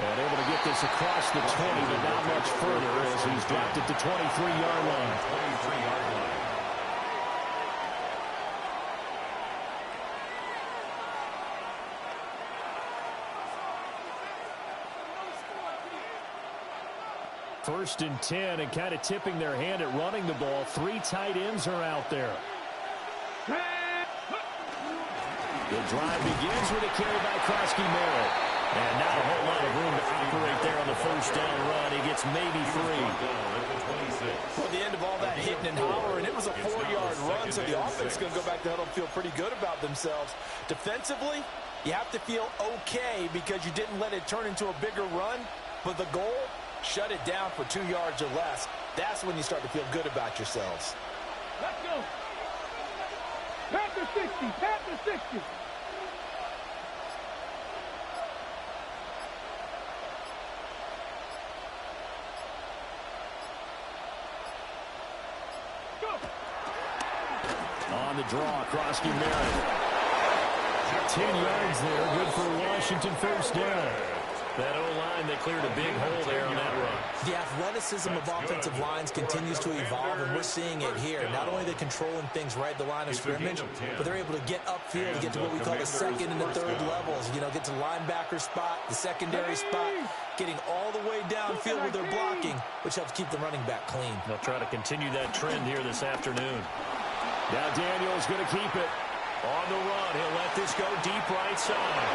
And able to get this across the 20, but not much further as he's dropped it to 23-yard line. 23-yard line. First and 10, and kind of tipping their hand at running the ball. 3 tight ends are out there. The drive begins with a carry by Krosky-Merritt. And not a whole lot of room to operate there on the first down run. He gets maybe 3. Well, the end of all that hitting and hollering, it was a 4-yard run, so the offense is going to go back to huddle and feel pretty good about themselves. Defensively, you have to feel okay because you didn't let it turn into a bigger run, but the goal, shut it down for 2 yards or less. That's when you start to feel good about yourselves. Let's go. Panther 60, Panther 60. On the draw, Krosky-Merritt. 10 yards there, good for Washington, first down. That O-line, they cleared a big hole there on that run. The athleticism of offensive lines continues to evolve, and we're seeing it here. Not only are they controlling things right at the line of scrimmage, but they're able to get upfield to get to what we call the second and the third levels. You know, get to linebacker spot, the secondary spot, getting all the way downfield with their blocking, which helps keep the running back clean. They'll try to continue that trend here this afternoon. Now Daniel's going to keep it on the run. He'll let this go deep right side.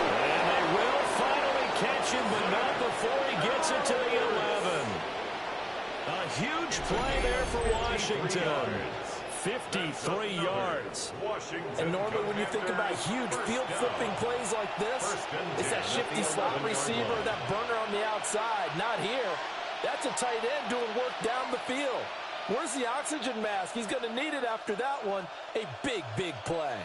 And they will finally catch him, but not before he gets it to the 11. A huge play there for Washington. 53 yards. And normally when you think about huge field-flipping plays like this, it's that shifty slot receiver, that burner on the outside. Not here. That's a tight end doing work down the field. Where's the oxygen mask? He's going to need it after that one. A big, big play.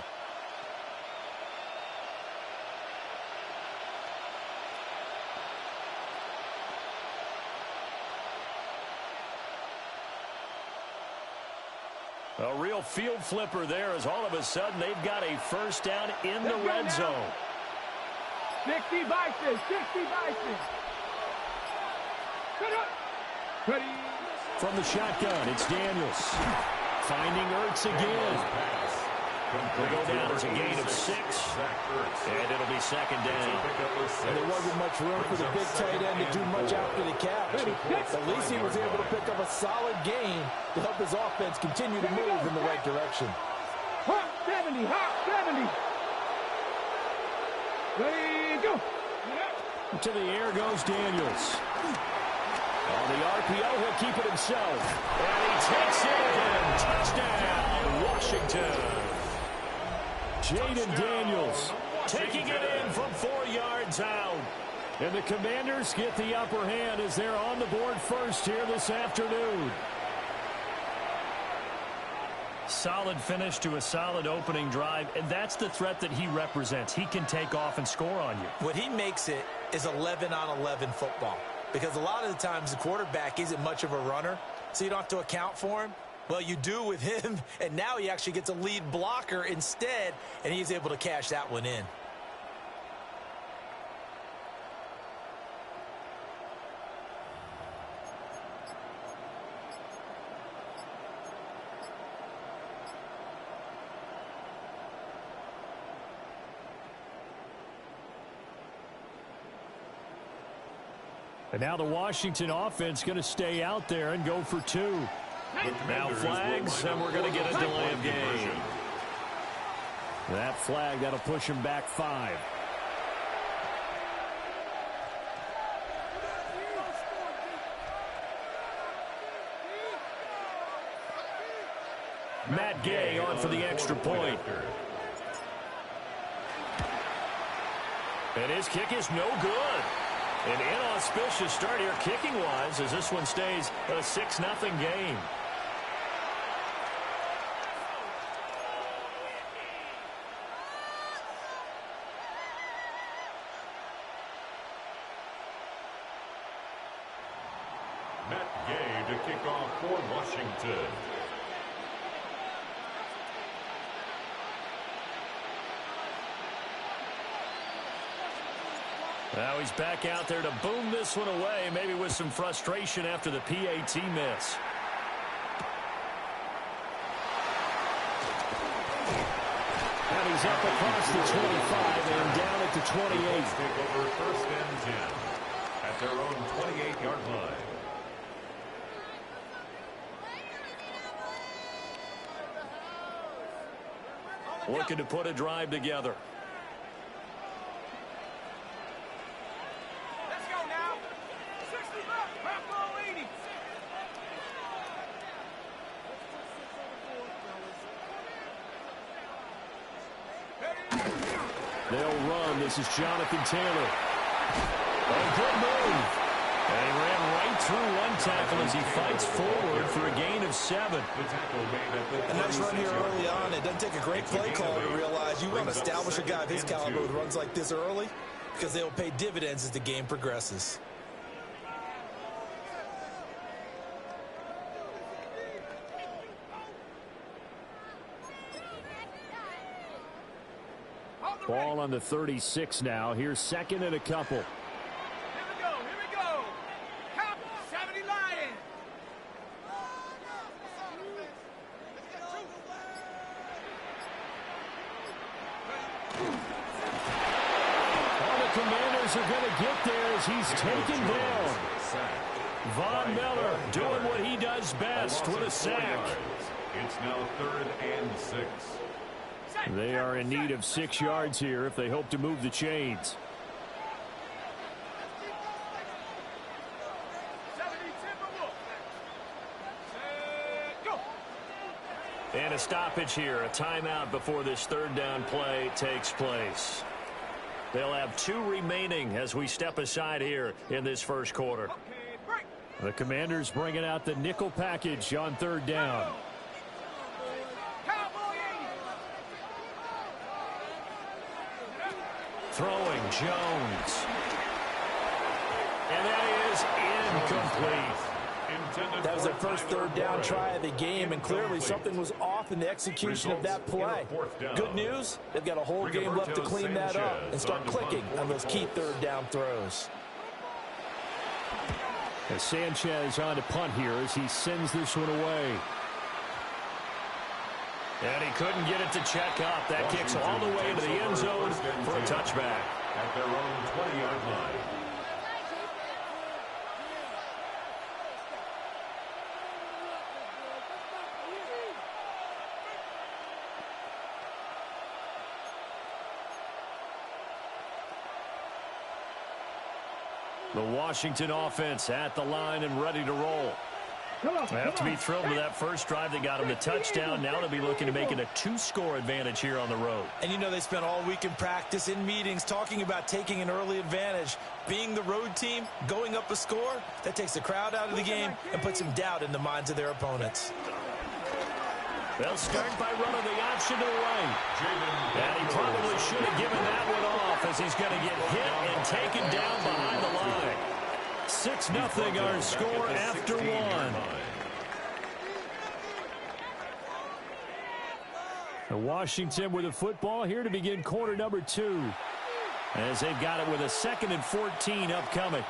A real field flipper there as all of a sudden they've got a first down in the red zone. 60 Bison, 60 Bison. Ready. From the shotgun, it's Daniels. Finding Ertz again. He'll go down as a gain of 6. And it'll be second down. And there wasn't much room for the big tight end to do much after the catch. At least he was able to pick up a solid gain to help his offense continue to move in the right direction. Hop 70, hop 70. Ready, go. To the air goes Daniels. On the RPO, he'll keep it himself. And he takes it in. Touchdown, Washington. Jaden Daniels taking it in from 4 yards out. And the Commanders get the upper hand as they're on the board first here this afternoon. Solid finish to a solid opening drive, and that's the threat that he represents. He can take off and score on you. What he makes it is 11-on-11 football. Because a lot of the times the quarterback isn't much of a runner, so you don't have to account for him. Well, you do with him, and now he actually gets a lead blocker instead, and he's able to cash that one in. And now the Washington offense going to stay out there and go for 2. Now flags, and we're going to get a delay of game. That flag, that'll push him back 5. Matt Gay on for the extra point. And his kick is no good. An inauspicious start here kicking-wise as this one stays a 6-0 game. Matt Gay to kick off for Washington. Now he's back out there to boom this one away, maybe with some frustration after the PAT miss. And he's up across the 25 and down at the 28. Take over first and 10 at their own 28-yard line. Looking to put a drive together. Let's go now. 60 bucks. Half ball 80. They'll run. This is Jonathan Taylor. A good move. And he ran right through one tackle as he fights forward for a gain of 7. A nice run here early on. It doesn't take a great play call to realize you want to establish a guy of his caliber with runs like this early because they will pay dividends as the game progresses. Ball on the 36 now. Here's second and a couple. Here we go. Here we go. Count 70 Lions. All the Commanders are going to get there as he's taken down. Von Miller doing what he does best with a sack. It's now 3rd and 6. They are in need of 6 yards here if they hope to move the chains. And a stoppage here, a timeout before this 3rd down play takes place. They'll have 2 remaining as we step aside here in this first quarter. The Commanders bringing out the nickel package on 3rd down. Throwing Jones. And that is incomplete. That was their first 3rd down try of the game, and clearly something was off in the execution of that play. Good news, they've got a whole game left to clean that up and start clicking on those key 3rd down throws. As Sanchez on to punt here as he sends this one away. And he couldn't get it to check up. That kicks all the way into the end zone for a touchback. At their own 20-yard line. The Washington offense at the line and ready to roll. They have to be thrilled with that first drive. They got him the touchdown. Now they'll be looking to make it a 2-score advantage here on the road. And you know they spent all week in practice, in meetings, talking about taking an early advantage. Being the road team, going up a score, that takes the crowd out of the game and puts some doubt in the minds of their opponents. They'll start by running the option to the right. And he probably should have given that one off as he's going to get hit and taken down behind the line. 6-0 our score after 1. Washington with the football here to begin quarter number 2. As they've got it with a 2nd and 14 upcoming.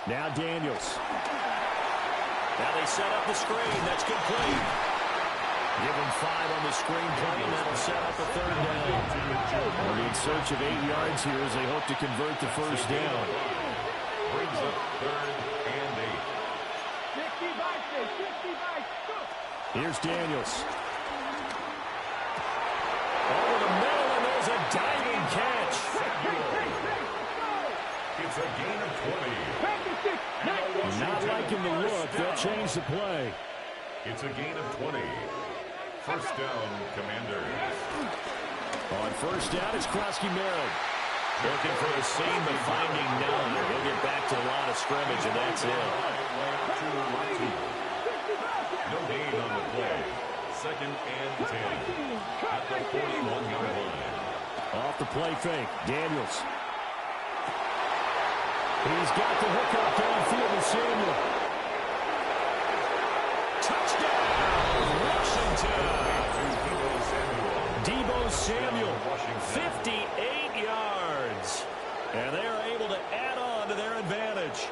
Now Daniels. Now they set up the screen. That's complete. Give him 5 on the screen play, and that'll set up a 3rd down. They'll be in search of 8 yards here as they hope to convert the first down. Brings up 3rd and 8. Here's Daniels. Over the middle, and there's a diving catch. It's a gain of 20. Not liking the look. They'll change the play. It's a gain of 20. First down, Commanders. On first down, it's Krosky-Merritt. Looking for a seam, but finding none. He'll get back to the line of scrimmage, and that's it. No gain on the play. 2nd and 10. At the 41-yard line. Off the play fake, Daniels. He's got the hook up downfield to Samuel. Touchdown, Washington. Deebo Samuel, 58 yards. And they are able to add on to their advantage.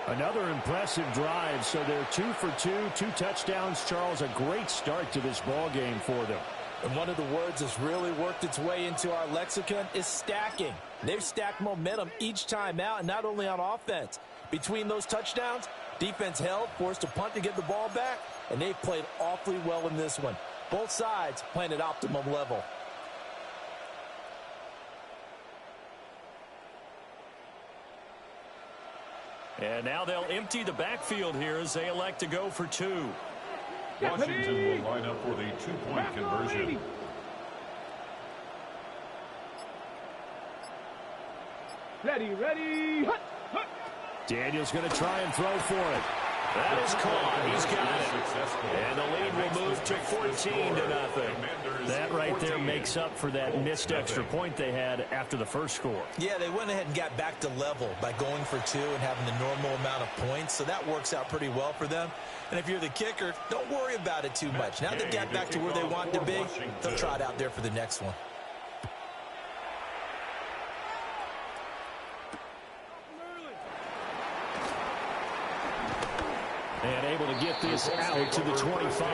Another impressive drive, so they're 2 for 2, 2 touchdowns. Charles, a great start to this ball game for them. And one of the words that's really worked its way into our lexicon is stacking. They've stacked momentum each time out, and not only on offense. Between those touchdowns, defense held, forced a punt to get the ball back, and they've played awfully well in this one. Both sides playing at optimum level. And now they'll empty the backfield here as they elect to go for 2. Washington will line up for the 2-point conversion. Ready. Daniel's going to try and throw for it. That is caught. He's got it. And the lead will move to 14-0. That right there makes up for that missed extra point they had after the first score. Yeah, they went ahead and got back to level by going for 2 and having the normal amount of points. So that works out pretty well for them. And if you're the kicker, don't worry about it too much. Now they've got back to where they want to be. They'll try it out there for the next one. And able to get this out to the 25.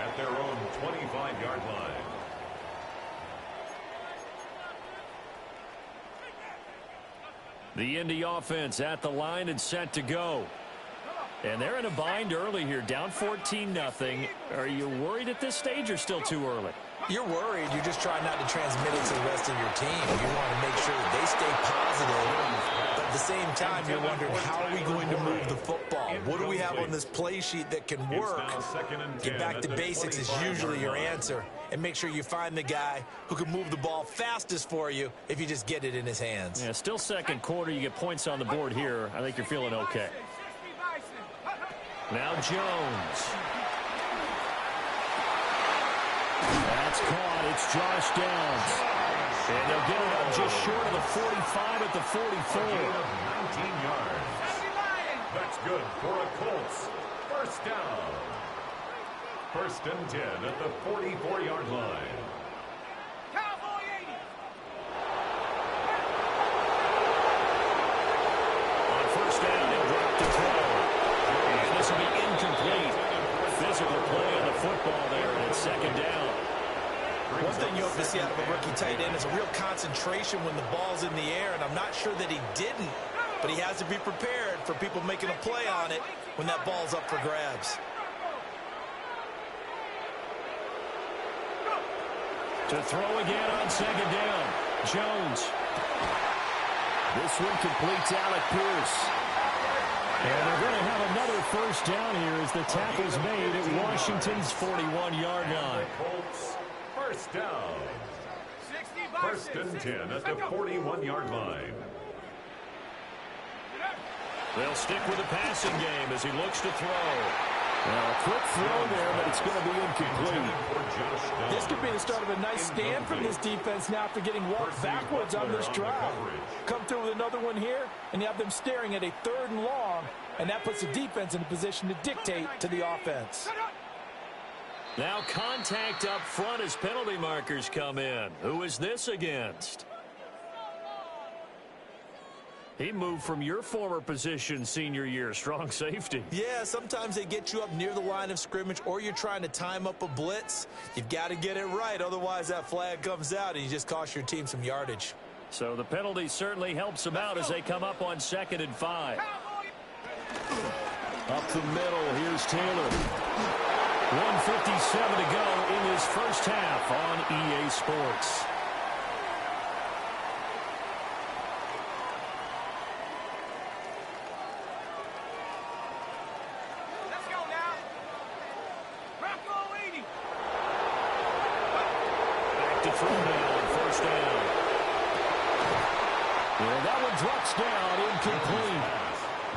At their own 25-yard line. The Indy offense at the line and set to go. And they're in a bind early here, down 14-0. Are you worried at this stage or still too early? You're worried. You're just trying not to transmit it to the rest of your team. You want to make sure that they stay positive. But at the same time, you're wondering, how are we going to move the football? What do we have on this play sheet that can work? Get back to basics is usually your answer. And make sure you find the guy who can move the ball fastest for you if you just get it in his hands. Yeah, still second quarter. You get points on the board here. I think you're feeling okay. Now Jones. That's caught. It's Josh Downs. And they'll get it up just short of the 45 at the 44. 19 yards. That's good for a Colts. First down. 1st and 10 at the 44-yard line. Cowboy 80. On 1st down, they'll drop to 12. And this will be incomplete. Physical play on the football there, and it's 2nd down. One thing you hope to see out of a rookie tight end is a real concentration when the ball's in the air, and I'm not sure that he didn't, but he has to be prepared for people making a play on it when that ball's up for grabs. To throw again on 2nd down. Jones. This one completes Alec Pierce. And they're going to have another 1st down here as the tackle's made at Washington's 41-yard line. Colts, 1st down. 1st and 10 at the 41-yard line. They'll stick with the passing game as he looks to throw. Well, a quick throw there, but it's going to be incomplete. This could be the start of a nice stand from this defense now after getting walked backwards on this drive. Come through with another one here, and you have them staring at a 3rd and long, and that puts the defense in a position to dictate to the offense. Now contact up front as penalty markers come in. Who is this against? He moved from your former position senior year, strong safety. Yeah, sometimes they get you up near the line of scrimmage, or you're trying to time up a blitz. You've got to get it right, otherwise that flag comes out and you just cost your team some yardage. So the penalty certainly helps them out as they come up on 2nd and 5. Up the middle, here's Taylor. 1:57 to go in this first half on EA Sports.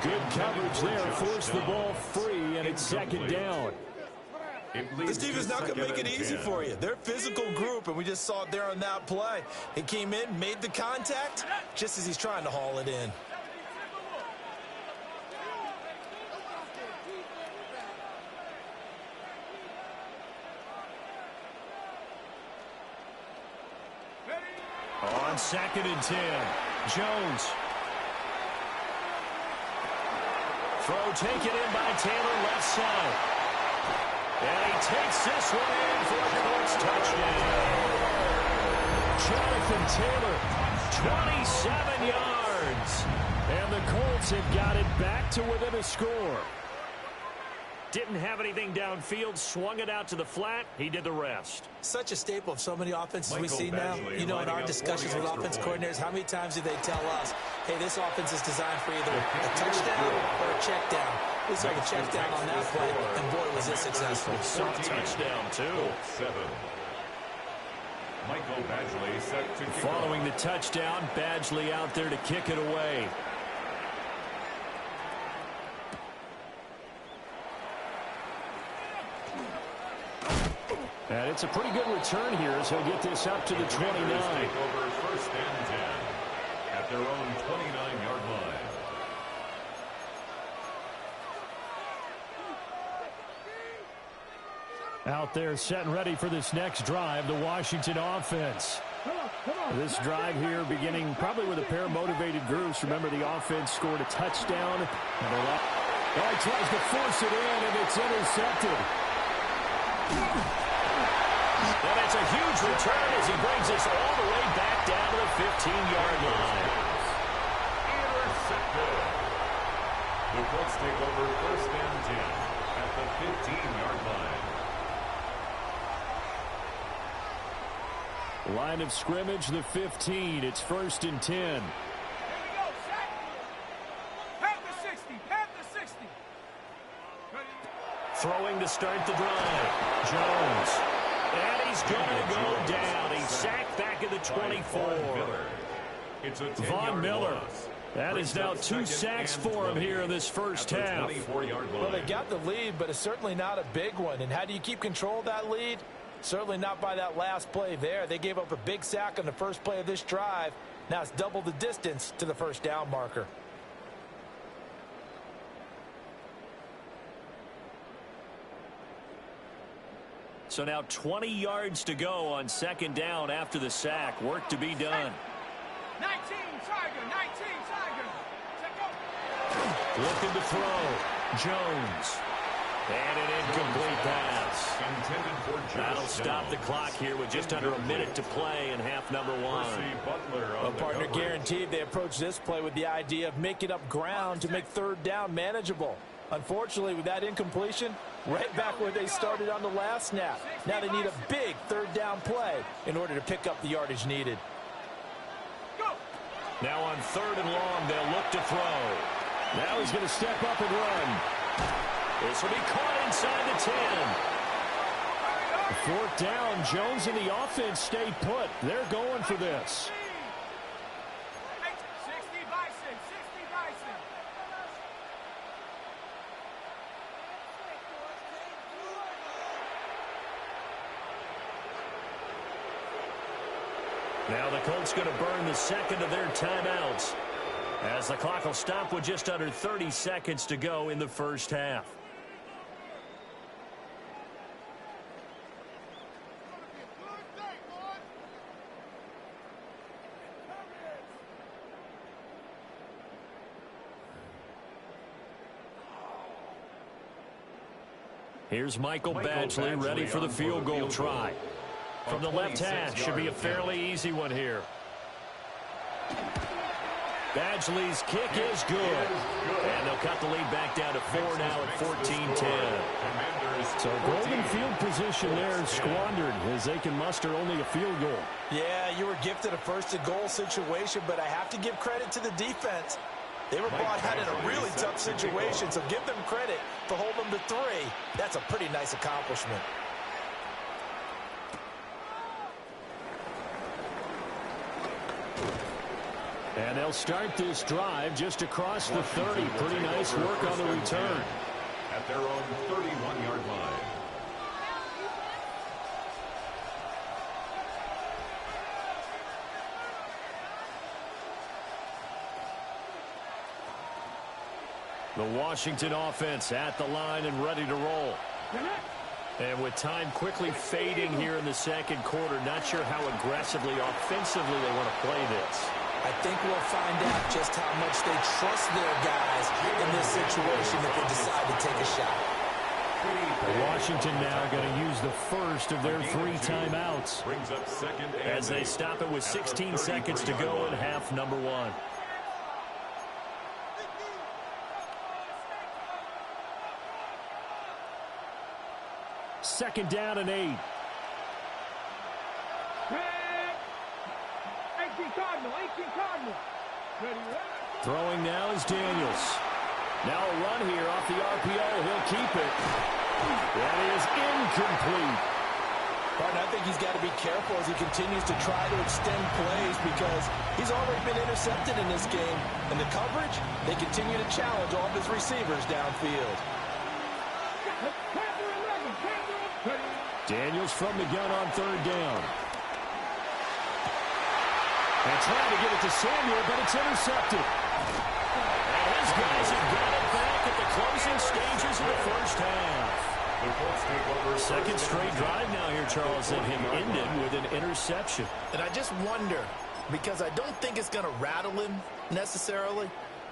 Good coverage there, forced the ball free, and it's 2nd down. This defense not going to make it easy for you. They're a physical group, and we just saw it there on that play. He came in, made the contact, just as he's trying to haul it in. On 2nd and 10, Jones. Throw taken in by Taylor, left side. And he takes this one in for a Colts touchdown. Jonathan Taylor, 27 yards. And the Colts have got it back to within a score. Didn't have anything downfield, swung it out to the flat. He did the rest. Such a staple of so many offenses we see now. You know, in our discussions with offense coordinators, how many times do they tell us, hey, this offense is designed for either a touchdown or a check down. We saw the check down on that play, and boy, was it successful. Soft touchdown, too. 7. Michael Badgley set to kick Following the touchdown, Badgley out there to kick it away. And it's a pretty good return here as he'll get this up to the 29. Take over 1st and 10 at their own 29-yard line. Out there set and ready for this next drive, the Washington offense. This drive here beginning probably with a pair of motivated groups. Remember, the offense scored a touchdown. Oh, he tries to force it in, and it's intercepted. And it's a huge return as he brings us all the way back down to the 15-yard line. Intercepted. The Colts take over 1st and 10 at the 15-yard line. Line of scrimmage, the 15. It's 1st and 10. Here we go, set. Pat the 60, pat the 60. Throwing to start the drive. Jones. And he's going to go down. He's sacked back at the 24. It's a Von Miller. That is now 2 sacks for him here in this first half. Well, they got the lead, but it's certainly not a big one. And how do you keep control of that lead? Certainly not by that last play there. They gave up a big sack on the first play of this drive. Now it's double the distance to the first down marker. So now 20 yards to go on 2nd down after the sack. Work to be done. 19, Tiger, 19, Tiger. Set, go. Looking to throw. Jones. And an incomplete pass. That'll stop the clock here with just under a minute to play in half number 1. Well, partner, guaranteed they approach this play with the idea of making up ground to make 3rd down manageable. Unfortunately, with that incompletion, right back where they started on the last snap. Now they need a big 3rd down play in order to pick up the yardage needed. Now on 3rd and long, they'll look to throw. Now he's going to step up and run. This will be caught inside the 10. 4th down, Jones and the offense stay put. They're going for this. 60 by 6, 60 by 6. Now the Colts going to burn the 2nd of their timeouts as the clock will stop with just under 30 seconds to go in the first half. Here's Michael Badgley ready for the field goal try. From the left hash, should be a fairly easy one here. Badgley's kick is good. And they'll cut the lead back down to 4 now at 14-10. So golden field position there squandered as they can muster only a field goal. Yeah, you were gifted a 1st and goal situation, but I have to give credit to the defense. They were brought out in a really tough situation, so give them credit for holding them to 3. That's a pretty nice accomplishment. And they'll start this drive just across the 30. Pretty nice work on the return. At their own 31-yard line. The Washington offense at the line and ready to roll. And with time quickly fading here in the second quarter, not sure how aggressively, offensively they want to play this. I think we'll find out just how much they trust their guys in this situation if they decide to take a shot. Washington now going to use the first of their 3 timeouts as they stop it with 16 seconds to go in half number 1. Second down and 8. 18 Cardinal, 18 Cardinal. Ready. Throwing now is Daniels. Now a run here off the RPO. He'll keep it. That is incomplete. Pardon, I think he's got to be careful as he continues to try to extend plays because he's already been intercepted in this game. And the coverage, they continue to challenge all of his receivers downfield. Daniels from the gun on third down. And trying to get it to Samuel, but it's intercepted. And his guys have got it back at the closing stages of the first half. Second straight drive now here, Charles, and him ended with an interception. And I just wonder, because I don't think it's going to rattle him necessarily,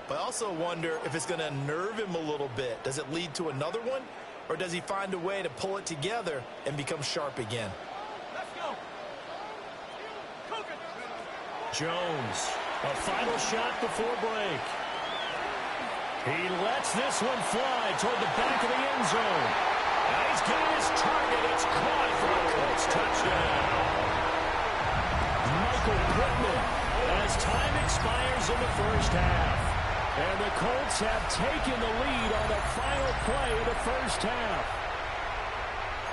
but I also wonder if it's going to unnerve him a little bit. Does it lead to another one? Or does he find a way to pull it together and become sharp again? Let's go. Jones, a final shot before break. He lets this one fly toward the back of the end zone. And he's got his target. It's caught for a Colts touchdown. Michael Pittman as time expires in the first half. And the Colts have taken the lead on the final play of the first half.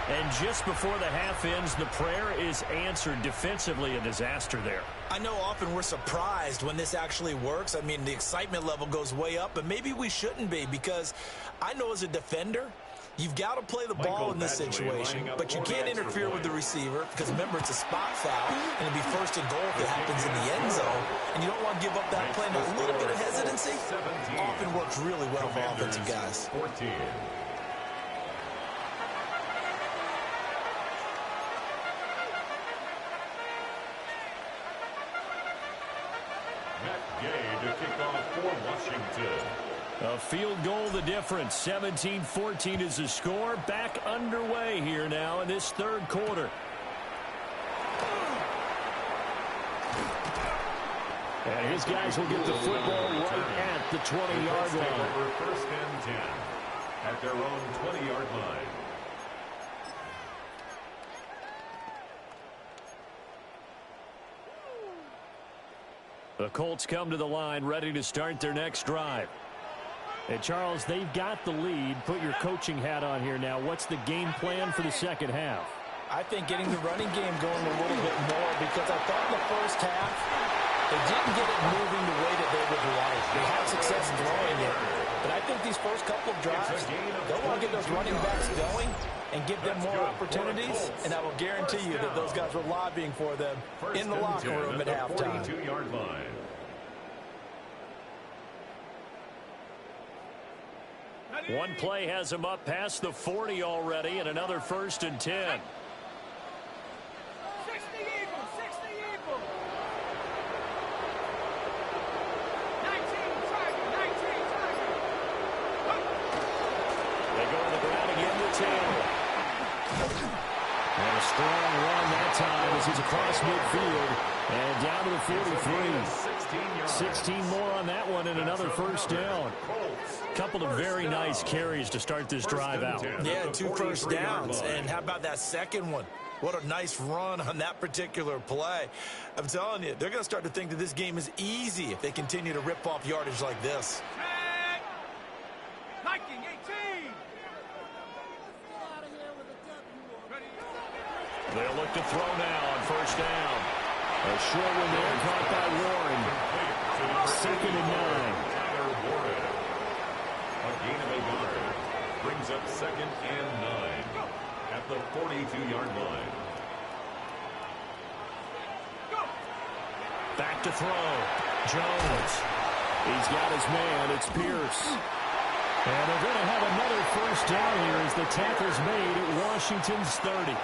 And just before the half ends, the prayer is answered. Defensively, a disaster there. I know often we're surprised when this actually works. I mean, the excitement level goes way up, but maybe we shouldn't be because I know as a defender, you've got to play the ball in this situation, but you can't interfere with the receiver because, remember, it's a spot foul, and it'll be first and goal if it happens in the end zone, and you don't want to give up that play. Now, a little bit of hesitancy often works really well for offensive guys. 14. To kick off for Washington. A field goal the difference. 17-14 is the score. Back underway here now in this third quarter. And his guys will get the football right at the 20-yard line. First and 10 at their own 20-yard line. The Colts come to the line ready to start their next drive. And, Charles, they've got the lead. Put your coaching hat on here now. What's the game plan for the second half? I think getting the running game going a little bit more because I thought in the first half they didn't get it moving the way that they would like. They had success throwing it. But I think these first couple of drives, they'll want to get those running backs going and give them more opportunities, and I will guarantee you that those guys were lobbying for them in the locker room at halftime. 42-yard line. One play has him up past the 40 already, and another first and 10. 60 Eagles, 60 Eagles. 19 Tiger, 19 Tiger. They go to the ground again with Taylor. And a strong run that time as he's across midfield and down to the 43. 16 more on that one and another first down. Couple of very nice carries to start this drive out. Yeah, 2 first downs. And how about that second one? What a nice run on that particular play. I'm telling you, they're going to start to think that this game is easy if they continue to rip off yardage like this. Viking 18. They'll look to throw now on first down. A short one there caught by Warren. Second and 9. A gain of a yard brings up second and 9 at the 42-yard line. Back to throw. Jones. He's got his man. It's Pierce. And they're going to have another first down here as the tackle's made at Washington's 30.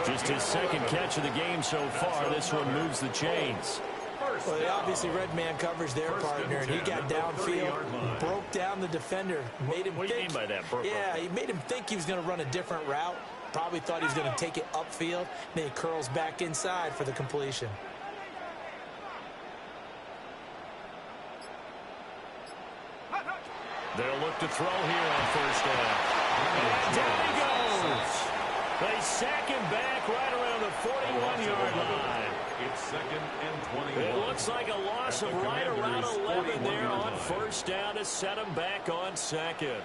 Just his second catch of the game so far. This one moves the chains. Well, they obviously read man coverage their partner, and he got downfield, broke down the defender, made him What do you mean by that, Burko? Yeah, he made him think he was going to run a different route. Probably thought he was going to take it upfield. Then he curls back inside for the completion. They'll look to throw here on first down. And down he goes. They sack him back right around the 41-yard line. It's second and 21. It looks like a loss of right around 11 there on first down to set him back on second.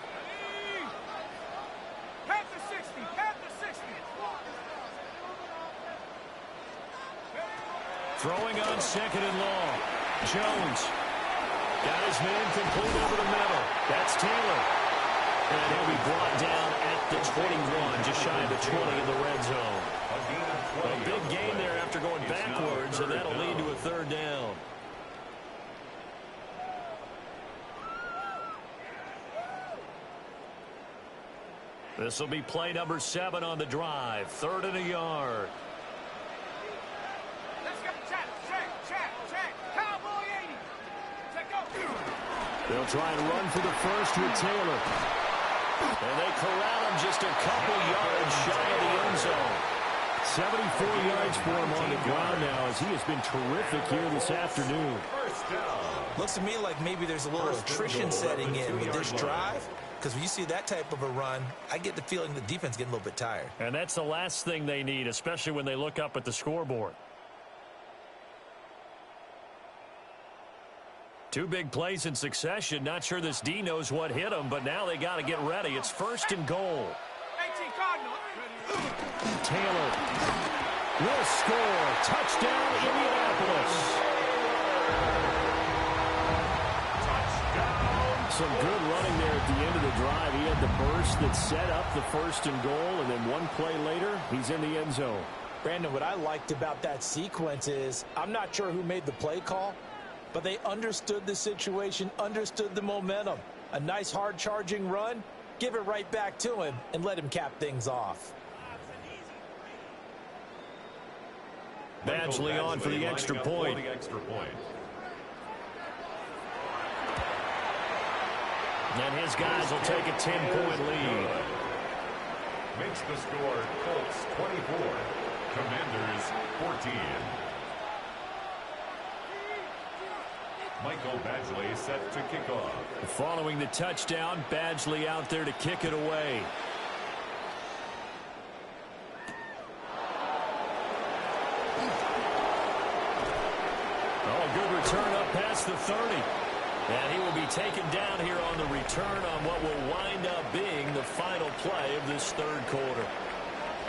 Half the 60, half the 60. Throwing on second and long. Jones got his man complete over the middle. That's Taylor. And he'll be brought down at the 21, just shy of the 20 in the red zone. A big gain there after going backwards, and that'll lead to a third down. This will be play number 7 on the drive. 3rd and a yard. Let's go. Check. Cowboy 80. Check go. They'll try and run for the first with Taylor. And they corral him just a couple yards shy of the end zone. 74 yards for him on the ground now as he has been terrific here this afternoon. Looks to me like maybe there's a little attrition setting in with this drive, because when you see that type of a run, I get the feeling the defense getting a little bit tired. And that's the last thing they need, especially when they look up at the scoreboard. 2 big plays in succession. Not sure this D knows what hit him, but now they got to get ready. It's 1st and goal. 18 Cardinal. Taylor will score. Touchdown, Indianapolis. Some good running there at the end of the drive. He had the burst that set up the 1st and goal, and then one play later, he's in the end zone. Brandon, what I liked about that sequence is I'm not sure who made the play call, but they understood the situation, understood the momentum. A nice hard-charging run, give it right back to him, and let him cap things off. Badgley on for the extra point. And his guys will take a 10-point lead. Makes the score Colts 24, Commanders 14. Michael Badgley set to kick off. Following the touchdown, Badgley out there to kick it away. Oh, good return up past the 30. And he will be taken down here on the return on what will wind up being the final play of this 3rd quarter.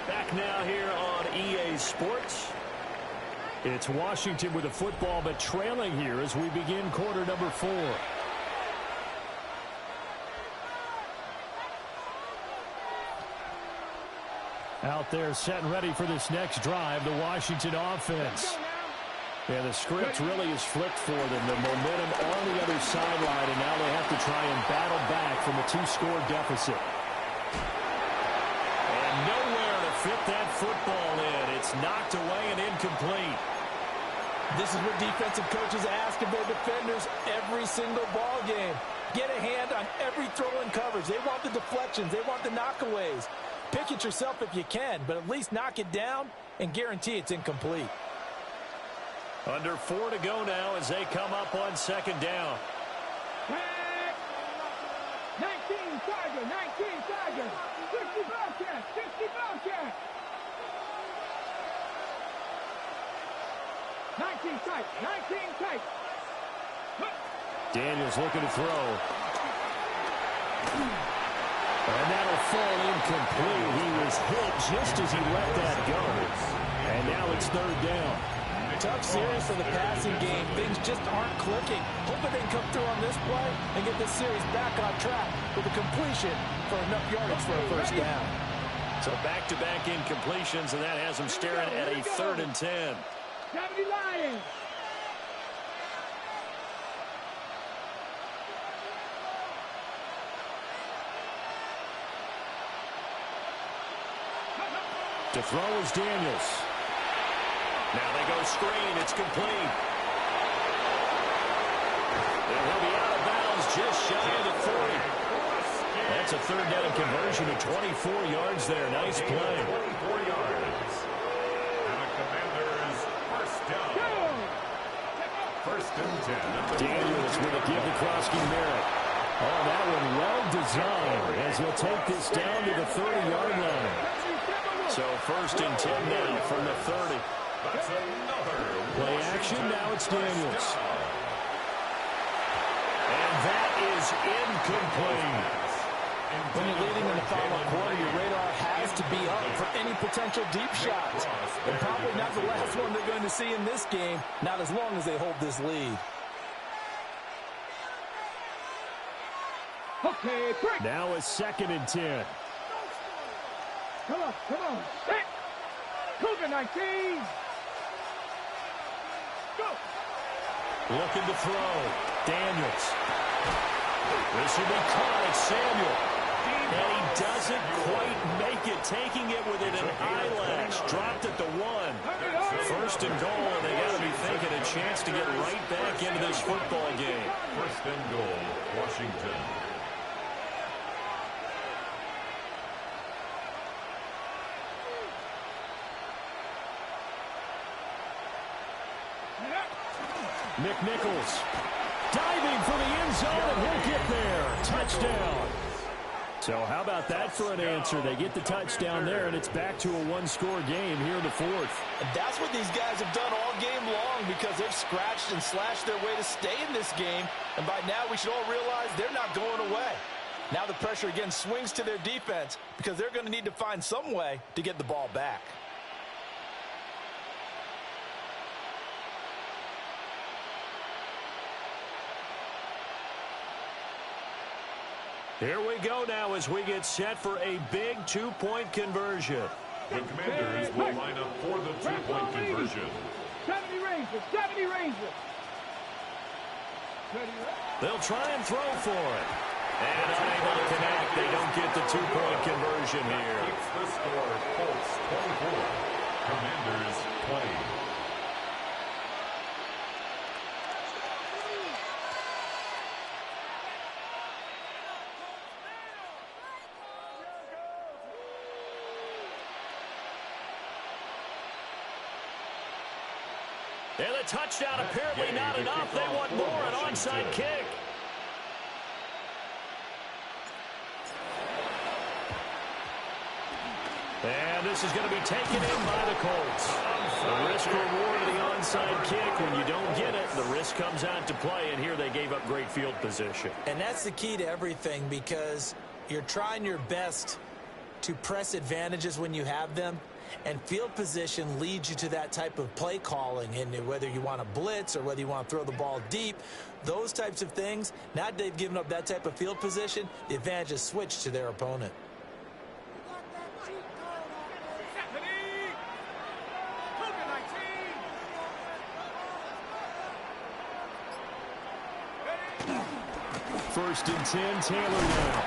Back now here on EA Sports. It's Washington with the football, but trailing here as we begin quarter number 4. Out there set and ready for this next drive, the Washington offense. Yeah, the script really is flipped for them. The momentum on the other sideline, and now they have to try and battle back from a 2-score deficit. And nowhere to fit that football in. It's knocked away and incomplete. This is what defensive coaches ask of their defenders every single ball game. Get a hand on every throw in coverage. They want the deflections. They want the knockaways. Pick it yourself if you can, but at least knock it down and guarantee it's incomplete. Under 4 to go now as they come up on 2nd down. 19 Tiger, 19 Tiger. 60 Bobcat, 60 Bobcat. 19 tight, 19 tight. Daniels looking to throw. And that'll fall incomplete. He was hit just as he let that go. And now it's 3rd down. Tough series for the passing game. Things just aren't clicking. Hoping they can come through on this play and get this series back on track with a completion for enough yardage for a 1st down. So back-to-back incompletions, and that has them staring at a 3rd and 10. 70 Lions. To throw is Daniels. Now they go screen. It's complete. And he'll be out of bounds just shy of the 40. That's a third down conversion of 24 yards there. Nice play. 24 yards. And the Commanders first down. First and 10. Daniels with a give to Krosky merit. Oh, that one well designed as he'll take this down to the 30-yard line. So first and 10 now from the 30. That's another Play action. Now it's Daniels. And that is incomplete. When you're leading in the final quarter, your radar has to be up for any potential deep shots. And probably not the last one they're going to see in this game, not as long as they hold this lead. Okay, break. Now a second and 10. Come on, come on. Set. Cougar 19. Go. Looking to throw. Daniels. This will be caught. It's Samuel. And he doesn't quite make it, taking it within an eyelash. Dropped at the 1. First and goal, and they got to be thinking a chance to get right back into this football game. First and goal, Washington. McNichols diving for the end zone, and he'll get there. Touchdown. So how about that for an answer? They get the touchdown there, and it's back to a one-score game here in the fourth. And that's what these guys have done all game long because they've scratched and slashed their way to stay in this game. And by now, we should all realize they're not going away. Now the pressure again swings to their defense because they're going to need to find some way to get the ball back. Here we go now as we get set for a big two-point conversion. The Commanders will line up for the two-point conversion. 70 Rangers, 70 Rangers. They'll try and throw for it. And unable to connect. They don't get the two-point conversion here. Keeps the score, Colts 24, Commanders 20. And the touchdown apparently not enough. They want more, an onside kick. And this is going to be taken in by the Colts. The risk reward of the onside kick. When you don't get it, the risk comes out to play, and here they gave up great field position. And that's the key to everything because you're trying your best to press advantages when you have them. And field position leads you to that type of play calling, and whether you want to blitz or whether you want to throw the ball deep, those types of things, now that they've given up that type of field position, the advantage is switched to their opponent. First and 10, Taylor now.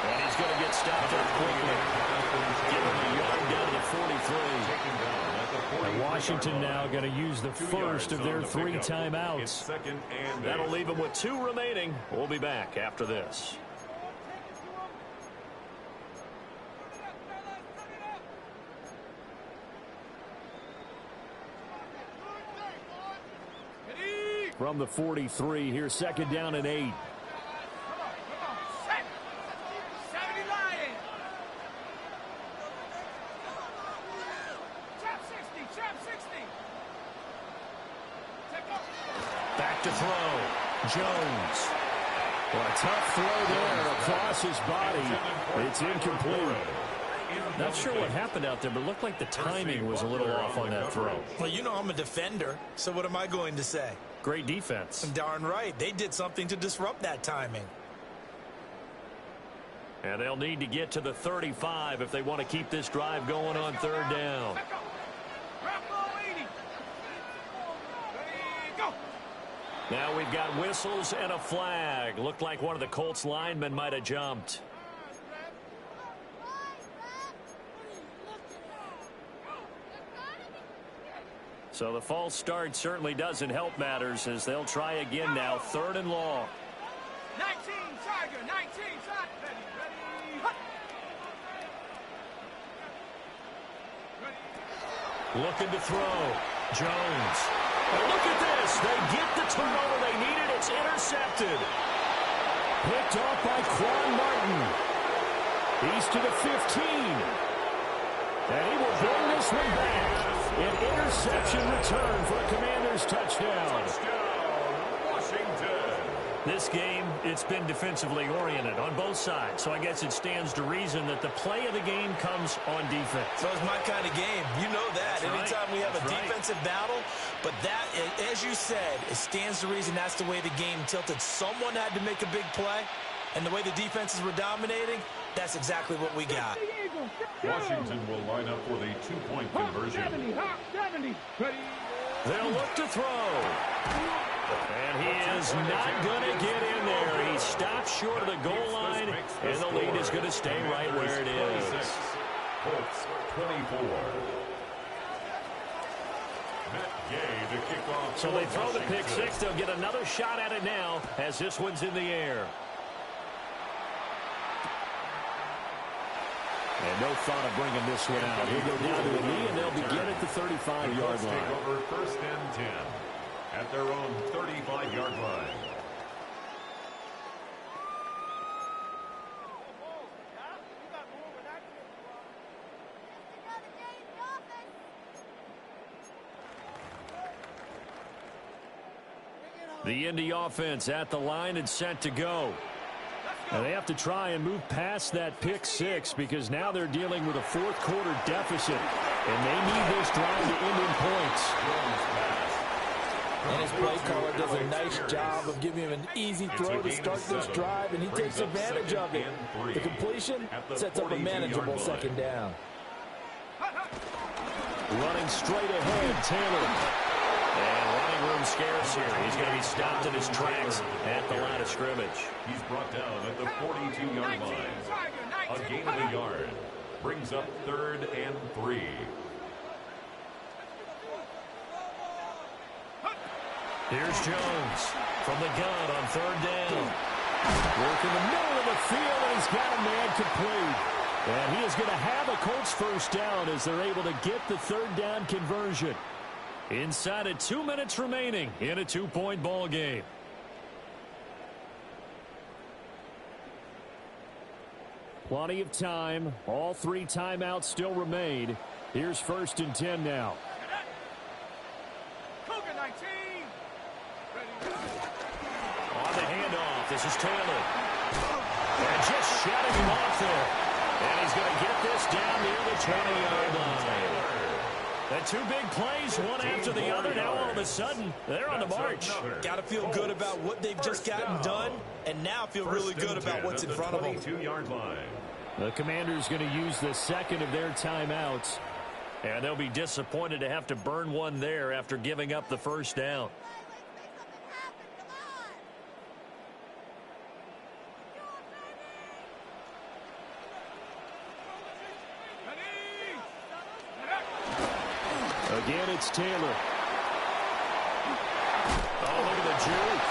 And he's going to get stopped up quickly. Give him a yard down to the 43. And Washington now going to use the first of their 3 timeouts. That'll leave them with 2 remaining. We'll be back after this. From the 43, here's second down and 8. Back to throw. Jones. Well, a tough throw there across his body. It's incomplete. Not sure what happened out there, but it looked like the timing was a little off on that throw. Well, you know I'm a defender, so what am I going to say? Great defense. Darn right. They did something to disrupt that timing. And they'll need to get to the 35 if they want to keep this drive going on third down. Now we've got whistles and a flag. Looked like one of the Colts linemen might have jumped. So the false start certainly doesn't help matters as they'll try again now. 3rd and long. 19, Tiger, 19, Tiger. Ready, ready. Hut. Ready. Looking to throw. Jones. And look at this. They get the turnover they needed. It's intercepted. Picked off by Quan Martin. He's to the 15. And he will bring this one back. An interception return for a Commanders touchdown. Washington. This game, it's been defensively oriented on both sides. So I guess it stands to reason that the play of the game comes on defense. So it's my kind of game. You know that. That's Anytime we have a right. defensive battle. But that, as you said, it stands to reason that's the way the game tilted. Someone had to make a big play. And the way the defenses were dominating, that's exactly what we got. Washington will line up for the 2-point conversion. 70, Hawk 70. Ready. They'll look to throw. And he is not going to get in there. He stops short of the goal line, and the lead is going to stay right where it is. Colts 24. Matt Gay to kick off. So they throw the pick six. They'll get another shot at it now as this one's in the air. And no thought of bringing this one out. He'll go down to a knee, and they'll begin at the 35-yard line. Take over 1st and 10 at their own 35-yard line. The Indy offense at the line and set to go. And they have to try and move past that pick six because now they're dealing with a 4th quarter deficit. And they need this drive to end in points. And his play caller does a nice job of giving him an easy throw to start this drive, and he takes advantage of it. The completion sets up a manageable 2nd down. Running straight ahead, Taylor. And running room scarce here. He's going to be stopped in his tracks at the line of scrimmage. He's brought down at the 42-yard line. A gain of a yard. Brings up 3rd and 3. Here's Jones from the gun on 3rd down. Work in the middle of the field, and he's got a man complete. And he is going to have a Colts 1st down as they're able to get the 3rd down conversion. Inside of 2 minutes remaining in a 2-point ball game. Plenty of time. All 3 timeouts still remain. Here's 1st and 10 now. Cougar 19. Ready. On the handoff, this is Taylor. And just shutting him off there. And he's going to get this down near the 20-yard line. And 2 big plays, one after the other. Now all of a sudden, they're on the march. Got to feel good about what they've just gotten done, and now feel really good about what's in front of them. 22-yard line. The Commanders going to use the 2nd of their timeouts. And they'll be disappointed to have to burn one there after giving up the 1st down. Again, it's Taylor. Oh, look at the juke.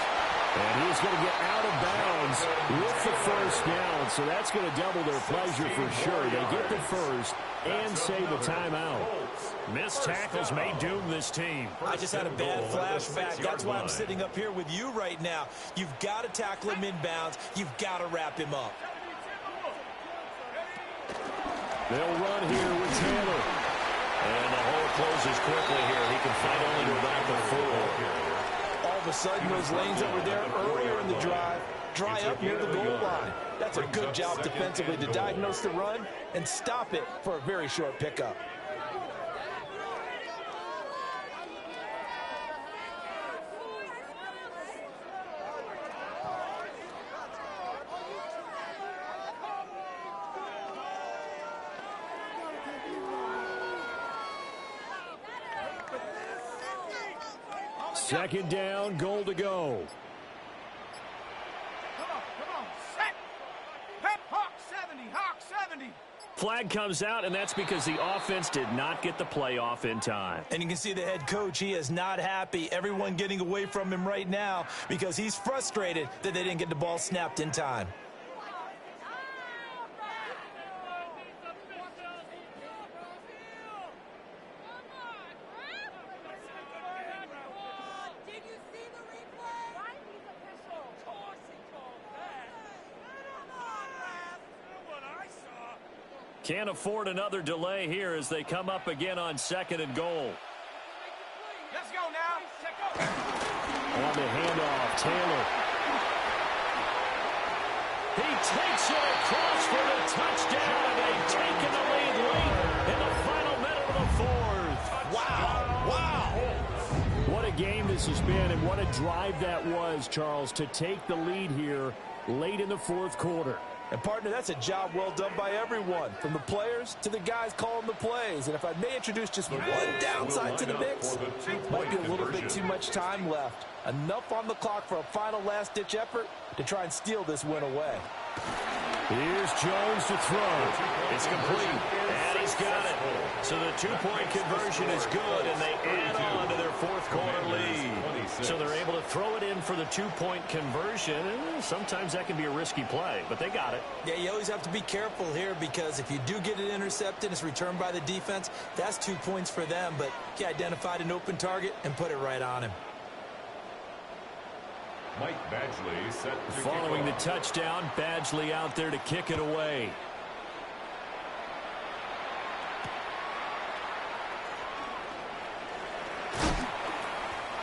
And he's going to get out of bounds with the 1st down. So that's going to double their pleasure for sure. They get the 1st and save a timeout. Missed tackles may doom this team. I just had a bad flashback. That's why I'm sitting up here with you right now. You've got to tackle him inbounds. You've got to wrap him up. They'll run here with Taylor. And the hole closes quickly here. He can fight only to about the 4. All of a sudden, those lanes that were there earlier in the drive dry up near the goal line. That's a good job defensively to diagnose the run and stop it for a very short pickup. Second down, goal to go. Come on, set. Pep, Hawk 70, Hawk 70. Flag comes out, and that's because the offense did not get the play off in time. And you can see the head coach, he is not happy. Everyone getting away from him right now because he's frustrated that they didn't get the ball snapped in time. Can't afford another delay here as they come up again on 2nd and goal. Let's go now. Check up. On the handoff, Taylor. He takes it across for the touchdown, and they've taken the lead late in the final minute of the 4th. Wow, wow. What a game this has been, and what a drive that was, Charles, to take the lead here late in the 4th quarter. And, partner, that's a job well done by everyone, from the players to the guys calling the plays. And if I may introduce just one downside to the mix, might be a little bit too much time left. Enough on the clock for a final last-ditch effort to try and steal this win away. Here's Jones to throw. It's complete, and he's got it. So the two-point conversion is good, and they add on to their 4th quarter lead. So they're able to throw it in for the two-point conversion, and sometimes that can be a risky play, but they got it. Yeah, you always have to be careful here because if you do get it intercepted, it's returned by the defense, that's 2 points for them, but he identified an open target and put it right on him. Mike Badgley set to Following the touchdown, Badgley out there to kick it away.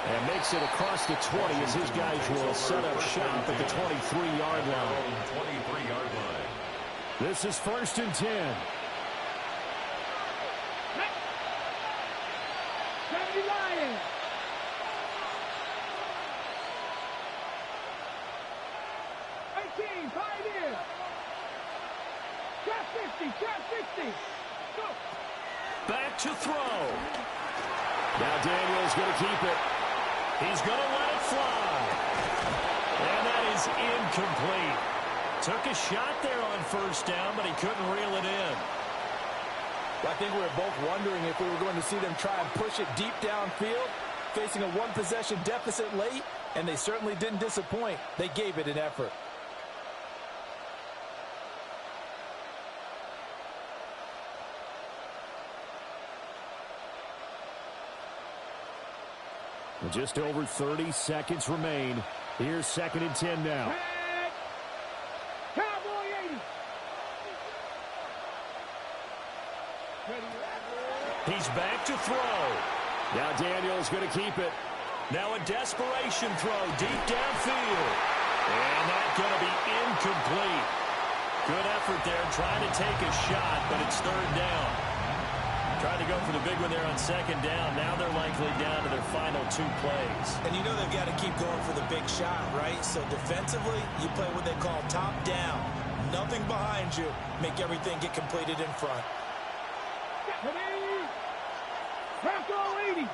And makes it across the 20 as his guys will set up shop at the 23-yard line. 23-yard line. This is 1st and 10. 70 Lions. Pioneer. Trap 50, trap 50. Go. Back to throw. Now Daniel's going to keep it. He's going to let it fly. And that is incomplete. Took a shot there on 1st down, but he couldn't reel it in. I think we were both wondering if we were going to see them try and push it deep downfield, facing a one-possession deficit late, and they certainly didn't disappoint. They gave it an effort. Just over 30 seconds remain. Here's 2nd and 10 now. Cowboy 80. He's back to throw. Now Daniel's going to keep it. Now a desperation throw deep downfield. And that's going to be incomplete. Good effort there trying to take a shot, but it's 3rd down. Tried to go for the big one there on 2nd down. Now they're likely down to their final 2 plays. And you know they've got to keep going for the big shot, right? So defensively, you play what they call top down. Nothing behind you. Make everything get completed in front. Bronco 80.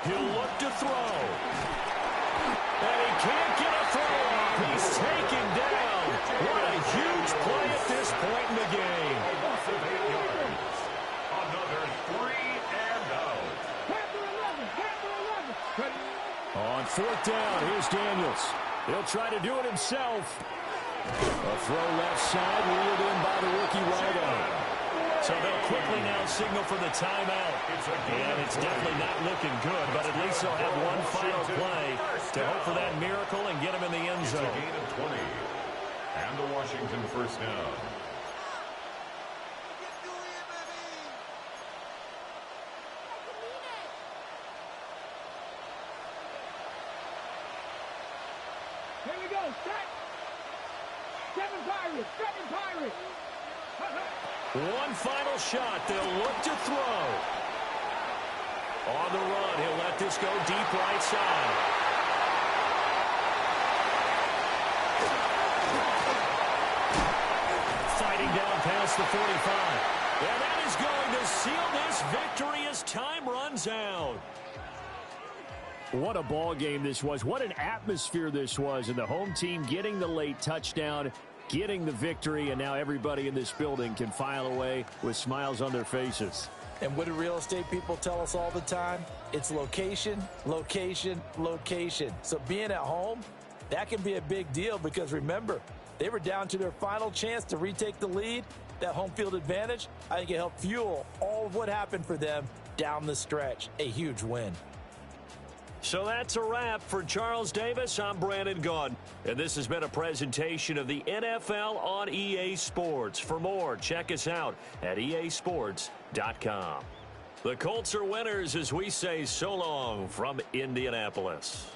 He'll look to throw. And he can't get a throw off. He's taken down. What a huge play at this point in the game. Another 3 and out. On 4th down, here's Daniels. He'll try to do it himself. A throw left side, reeled in by the rookie wideout. So they'll quickly now signal for the timeout. And it's definitely not looking good, but at least they'll have one final play to hope for that miracle and get him in the end zone. It's a gain of 20. And the Washington 1st down. Here we go, set. 7 Pirates, 7 Pirates. One final shot. They'll look to throw. On the run, he'll let this go deep right side. Fighting down past the 45. And that is going to seal this victory as time runs out. What a ball game this was. What an atmosphere this was. And the home team getting the late touchdown, getting the victory, and now everybody in this building can file away with smiles on their faces. And what do real estate people tell us all the time? It's location, location, location. So being at home, that can be a big deal because remember, they were down to their final chance to retake the lead. That home field advantage, I think it helped fuel all of what happened for them down the stretch. A huge win. So that's a wrap. For Charles Davis, I'm Brandon Gaudin. And this has been a presentation of the NFL on EA Sports. For more, check us out at easports.com. The Colts are winners as we say so long from Indianapolis.